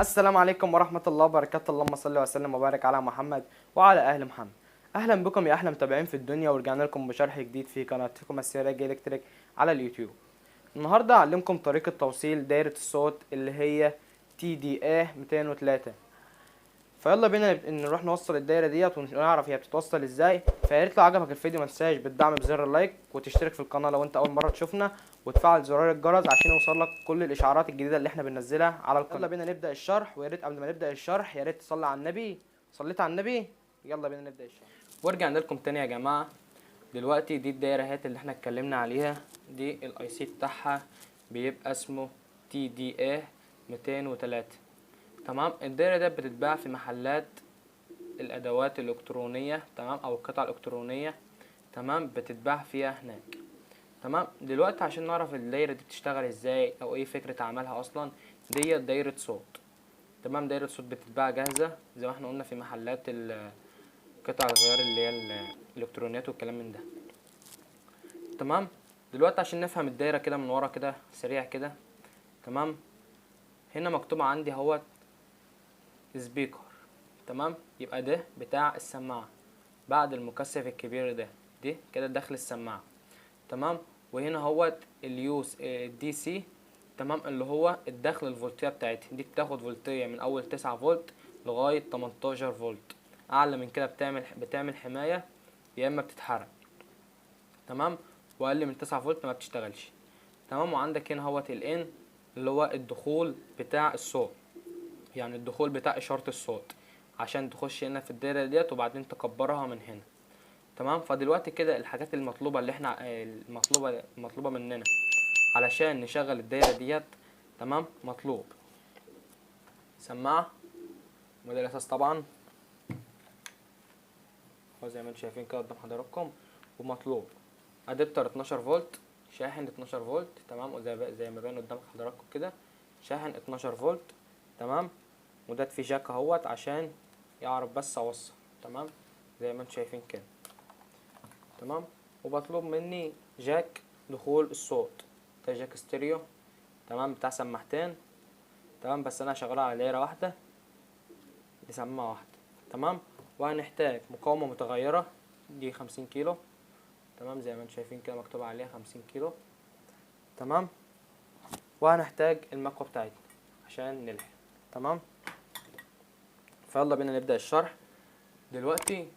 السلام عليكم ورحمة الله وبركاته. اللهم صل وسلم وبارك على محمد وعلى أهل محمد. أهلا بكم يا أحلى متابعين في الدنيا، ورجعنا لكم بشرح جديد في قناتكم السيراج إلكتريك على اليوتيوب. النهاردة هعلمكم طريقة توصيل دايرة الصوت اللي هي TDA 203. فيلا بينا نروح نوصل الدايرة ديت ونعرف هي بتتوصل ازاي. فياريت لو عجبك الفيديو متنساش بالدعم بزر اللايك وتشترك في القناة لو انت أول مرة تشوفنا، وتفعل زرار الجرس عشان يوصلك كل الإشعارات الجديدة اللي احنا بننزلها على القناة. يلا بينا نبدأ الشرح، وياريت قبل ما نبدأ الشرح ياريت تصلي على النبي. صليت على النبي؟ يلا بينا نبدأ الشرح. ورجعنا لكم تاني يا جماعة. دلوقتي دي الدايرة هات اللي احنا اتكلمنا عليها، دي الاي سي بتاعها بيبقى اسمه TDA 203. تمام. الدايرة ده بتتباع في محلات الادوات الالكترونية، تمام، او القطع الالكترونية، تمام، بتتباع فيها هناك. تمام. دلوقتي عشان نعرف الدايرة دي بتشتغل ازاي او ايه فكرة عملها اصلا، دي دايرة صوت. تمام. دايرة صوت بتتباع جاهزة زي ما احنا قلنا في محلات قطع الغيار اللي هي الالكترونيات والكلام من ده. تمام. دلوقتي عشان نفهم الدايرة كده من ورا كده سريع كده، تمام، هنا مكتوب عندي اهوت سبيكر. تمام. يبقى ده بتاع السماعة بعد المكثف الكبير ده، دي كده داخل السماعة. تمام. وهنا هوت اليوس الدي سي، تمام، اللي هو الدخل الفولتية بتاعتها، دي بتاخد فولتية من اول 9 فولت لغاية 18 فولت. اعلى من كده بتعمل حماية يا اما بتتحرق. تمام. واقل من 9 فولت ما بتشتغلش. تمام. وعندك هنا هوت الان اللي هو الدخول بتاع الصوت، يعني الدخول بتاع اشارة الصوت عشان تخش هنا في الدايرة ديت وبعدين تكبرها من هنا. تمام. فدلوقتي كده الحاجات المطلوبة اللي احنا المطلوبة مننا علشان نشغل الدايرة ديت، تمام، مطلوب سماعة، وده الاساس طبعا هو زي ما انتم شايفين كده قدام حضراتكم. ومطلوب ادابتر 12 فولت، شاحن 12 فولت، تمام، وزي ما باين قدام حضراتكم كده شاحن 12 فولت. تمام. وده في جاك اهوت عشان يعرف بس اوصل. تمام. زي ما انتم شايفين كده. تمام. وبطلب مني جاك دخول الصوت، ده جاك ستيريو، تمام، بتاع سماعتين. تمام. بس انا شغال على دايره واحده لسماعه واحده. تمام. وهنحتاج مقاومه متغيره، دي 50 كيلو. تمام. زي ما انتم شايفين كده مكتوب عليها 50 كيلو. تمام. وهنحتاج المكوه بتاعتنا عشان نلحق. تمام. فيلا بينا نبدا الشرح. دلوقتي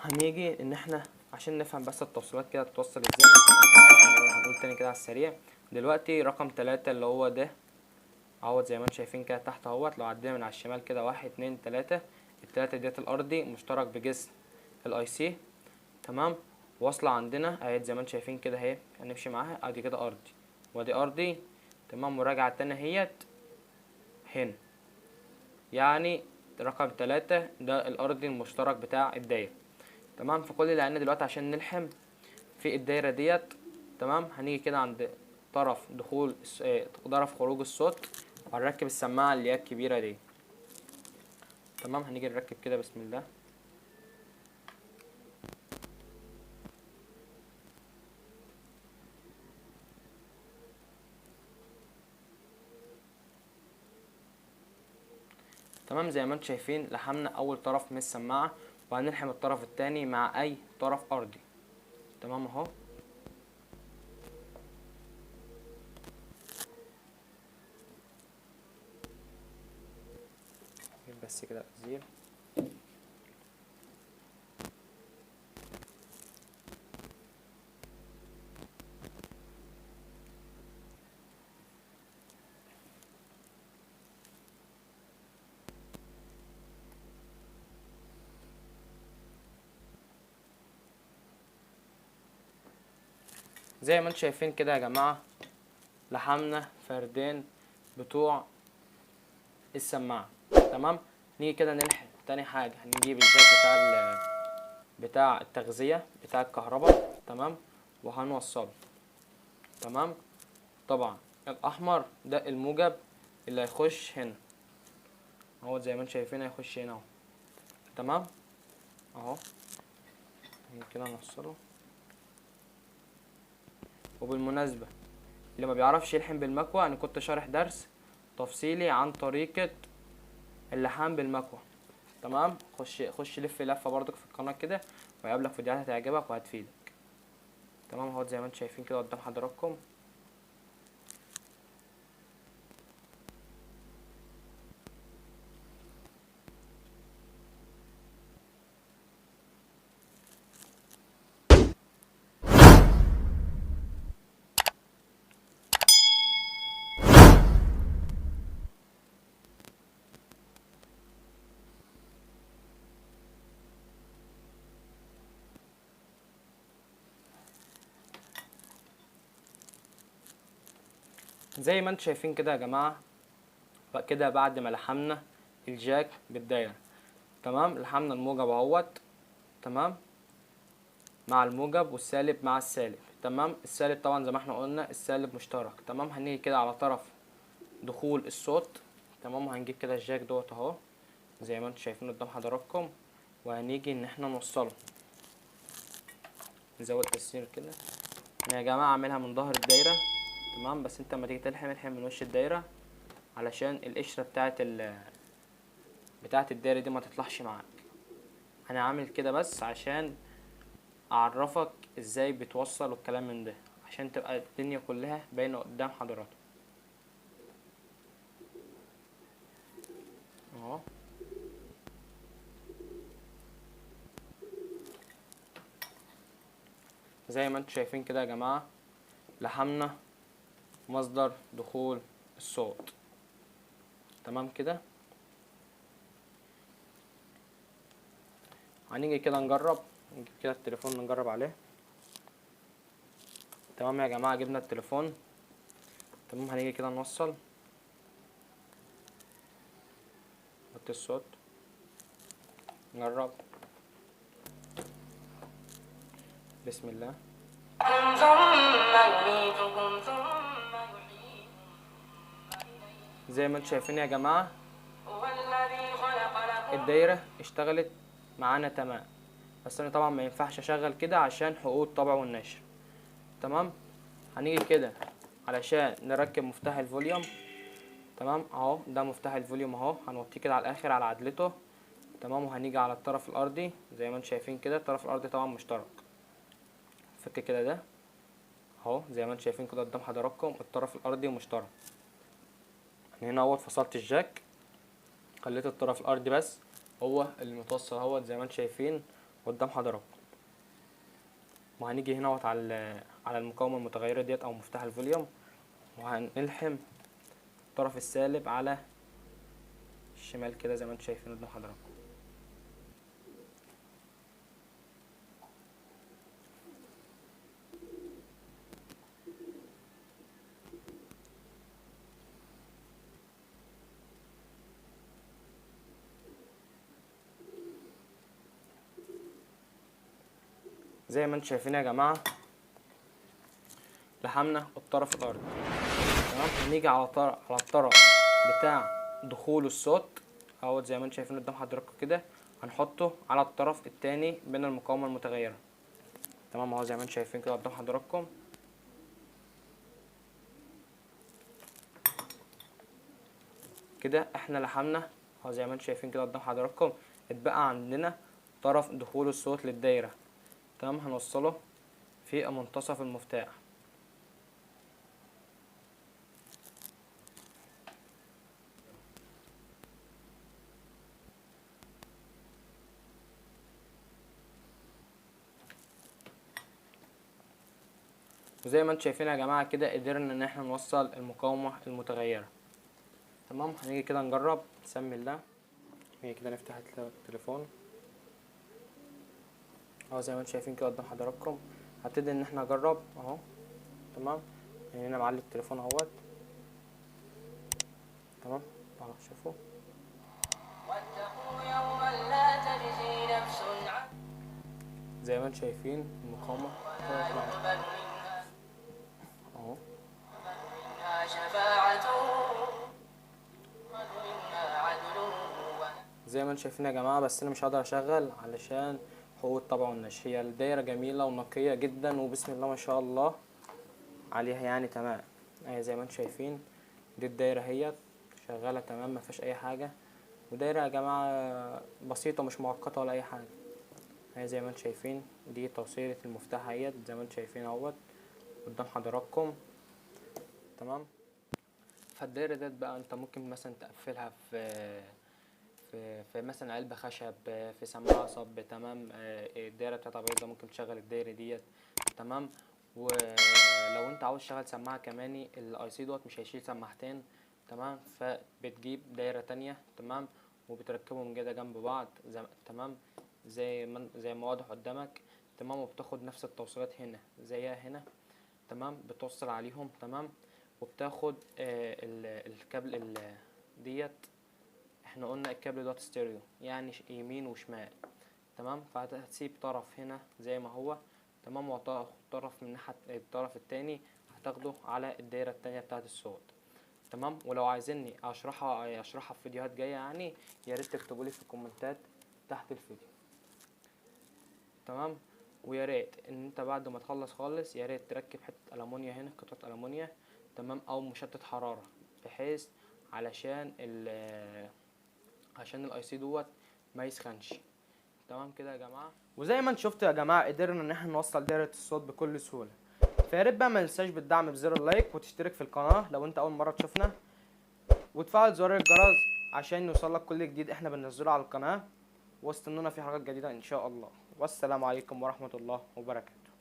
هنيجي ان احنا عشان نفهم بس التوصيلات كده تتوصل ازاي، هنقول تاني كده على السريع. دلوقتي رقم 3 اللي هو ده اهوت زي ما انتم شايفين كده تحت اهوت، لو عدينا من على الشمال كده 1 2 3، التلاتة ديت الارضي مشترك بجسم الاي سي. تمام. واصلة عندنا اهي زي ما انتم شايفين كده اهي، هنمشي معاها ادي كده ارضي وادي ارضي. تمام. مراجعة التانية اهيت هنا، يعني رقم 3 ده الارضي المشترك بتاع الدايرة. تمام. فكل اللي علينا دلوقتي عشان نلحم في الدايرة ديت، تمام، هنيجي كده عند طرف دخول طرف خروج الصوت، وهنركب السماعة اللي هي الكبيرة دي. تمام. هنيجي نركب كده بسم الله. تمام. زي ما انتم شايفين لحمنا اول طرف من السماعة، وهنلحم الطرف التاني مع اي طرف ارضي. تمام اهو. بس كده زير. زي ما انتم شايفين كده يا جماعة لحمنا فردين بتوع السماعة. تمام. نيجي كده نلحم تاني حاجة، هنجيب الجاك بتاع التغذية بتاع الكهرباء. تمام. وهنوصله. تمام. طبعا الاحمر ده الموجب اللي هيخش هنا اهو، زي ما انتم شايفين هيخش هنا اهو. تمام اهو. كده نوصله. وبالمناسبة اللي ما بيعرفش يلحم بالمكوة، انا كنت شارح درس تفصيلي عن طريقة اللحام بالمكوى. تمام، خش لف لفة برضك في القناة كده، وهيقابلك فيديوهات هتعجبك وهتفيدك. تمام اهوت زي ما انتم شايفين كده قدام حضراتكم. زي ما انتم شايفين كده يا جماعة، بقى كده بعد ما لحمنا الجاك بالدايرة. تمام، لحمنا الموجب اهوت. تمام، مع الموجب والسالب مع السالب. تمام، السالب طبعا زي ما احنا قلنا السالب مشترك. تمام، هنيجي كده على طرف دخول الصوت. تمام، وهنجيب كده الجاك دوت اهو زي ما انتم شايفين قدام حضراتكم، وهنيجي ان احنا نوصله. نزود تسير كده يا جماعة، اعملها من ظهر الدايرة. تمام، بس انت لما تيجي تلحم الحم من وش الدايرة، علشان القشرة بتاعت الدايرة دي ما تطلعش معاك. انا عامل كده بس عشان اعرفك ازاي بتوصل والكلام من ده، عشان تبقى الدنيا كلها باينة قدام حضرتك اهو. زي ما انتم شايفين كده يا جماعة، لحمنا مصدر دخول الصوت. تمام كده، هنيجي كده نجرب، نجيب كده التليفون نجرب عليه. تمام يا جماعة، جبنا التليفون. تمام، هنيجي كده نوصل، نحط الصوت، نجرب. بسم الله. زي ما انتم شايفين يا جماعة، الدايرة اشتغلت معانا تمام، بس انا طبعا ما ينفعش اشغل كده عشان حقوق الطبع والنشر. تمام، هنيجي كده علشان نركب مفتاح الفوليوم. تمام اهو، ده مفتاح الفوليوم اهو، هنوطيه كده على الاخر على عدلته. تمام، وهنيجي على الطرف الارضي زي ما انتم شايفين كده. الطرف الارضي طبعا مشترك، فك كده ده اهو زي ما انتم شايفين كده قدام حضراتكم، الطرف الارضي مشترك. هنا اهوت فصلت الجاك، خليت الطرف الارضي بس هو اللي متوصل اهوت زي ما انتم شايفين قدام حضراتكم. وهنيجي هنا اهوت على المقاومه المتغيره ديت او مفتاح الفوليوم، وهنلحم الطرف السالب على الشمال كده زي ما انتم شايفين قدام حضراتكم. زي ما انتم شايفين يا جماعه، لحمنا الطرف الارضي. تمام، هنيجي على الطرف بتاع دخول الصوت اهوت زي ما انتم شايفين قدام حضراتكم كده، هنحطه على الطرف التاني بين المقاومه المتغيره. تمام اهو زي ما انتم شايفين كده قدام حضراتكم. كده احنا لحمنا اهو زي ما انتم شايفين كده قدام حضراتكم. اتبقى عندنا طرف دخول الصوت للدايره. تمام، هنوصله في منتصف المفتاح. وزي ما انتم شايفين يا جماعه كده قدرنا ان احنا نوصل المقاومه المتغيره. تمام، هنيجي كده نجرب. بسم الله. نيجي كده نفتح التليفون اهو زي ما انتم شايفين كده قدام حضراتكم. هبتدي ان احنا نجرب اهو. تمام، يعني هنا معلي التليفون اهوت. تمام اهو شوفوا. زي ما انتم شايفين المقاومه اهو. زي ما انتم شايفين يا جماعه، بس انا مش هقدر اشغل علشان حقوق الطبع والنشر. هي الدايره جميله ونقيه جدا، وبسم الله ما شاء الله عليها يعني. تمام اهي زي ما انتم شايفين دي الدايره اهيت. شغاله تمام، ما فيش اي حاجه. ودايره يا جماعه بسيطه مش معقده ولا اي حاجه. هي زي ما انتم شايفين دي توصيله المفتاح اهيت، زي ما انتم شايفين اهوت قدام حضراتكم. تمام. فالدايره ديت بقى انت ممكن مثلا تقفلها في مثلا علبة خشب، في سماعة صب. تمام. الدايرة بتاعتها بيضة، ممكن تشغل الدايرة ديت. تمام. ولو انت عاوز تشغل سماعة كماني، الاي سي دوت مش هيشيل سماعتين. تمام. فبتجيب دايرة تانية. تمام. وبتركبهم كده جنب بعض تمام، زي ما واضح قدامك. تمام. وبتاخد نفس التوصيلات هنا زيها هنا. تمام. بتوصل عليهم. تمام. وبتاخد الكابل ديت. احنا قلنا الكابل دوت ستيريو، يعني يمين وشمال. تمام. فهتسيب طرف هنا زي ما هو. تمام. وهتاخد طرف من ناحية الطرف التاني، هتاخده على الدايرة التانية بتاعة الصوت. تمام. ولو عايزيني اشرحها في فيديوهات جاية يعني، يا ريت تكتبولي في الكومنتات تحت الفيديو. تمام. ويا ريت ان انت بعد ما تخلص خالص، يا ريت تركب حتة ألمونيا هنا، قطعة ألمونيا. تمام. او مشتت حرارة، بحيث علشان عشان الاي سي دوت ما يسخنش. تمام كده يا جماعه. وزي ما انت شفتوا يا جماعه، قدرنا ان احنا نوصل دايره الصوت بكل سهوله. فيا ريت بقى ما تنساش بالدعم بزر اللايك، وتشترك في القناه لو انت اول مره تشوفنا، وتفعل زر الجرس عشان يوصلك كل جديد احنا بننزله على القناه. واستنونا في حاجات جديده ان شاء الله. والسلام عليكم ورحمه الله وبركاته.